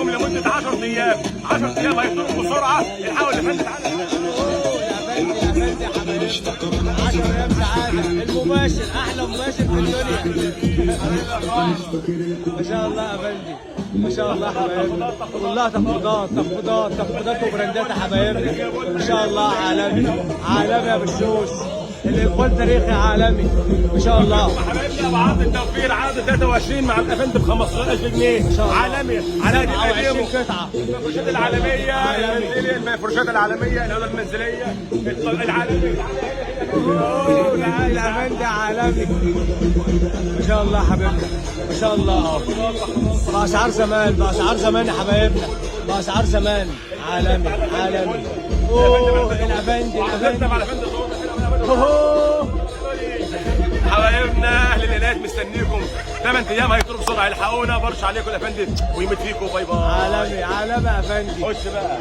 لكم لمده 10 ايام. 10 ايام هيطيروا بسرعه. الحقوا اللي فاتت تعالى. يا فندم 10 ايام سعاده. المباشر احلى مباشر في الدنيا. ما شاء الله يا فندم، ما شاء الله حبايبنا كلها تخفيضات وبراندات يا حبايبنا. ما شاء الله عالمي عالمي يا بالشوش. الإقبال تاريخي عالمي ما شاء الله. حبايبنا بعرض التوفير عرض 23 مع الافنت ب 15000 جنيه عالمي على 27 قطعه. المفروشات العالميه المنزليه، المفروشات العالميه، الاوضه المنزليه العالميه. اوه لا الافندي عالمي ما شاء الله حبيبنا ما شاء الله. باسعار زمان، باسعار زمان يا حبايبنا، باسعار زمان. عالمي عالمي. اوه الافندي حبايبنا اهل الانات مستنيكم 8 ايام هيطيروا بسرعه. الحقونا برش عليكم الافندي ويمد فيكم. باي باي. عالمي عالمي يا افندي. خش بقى.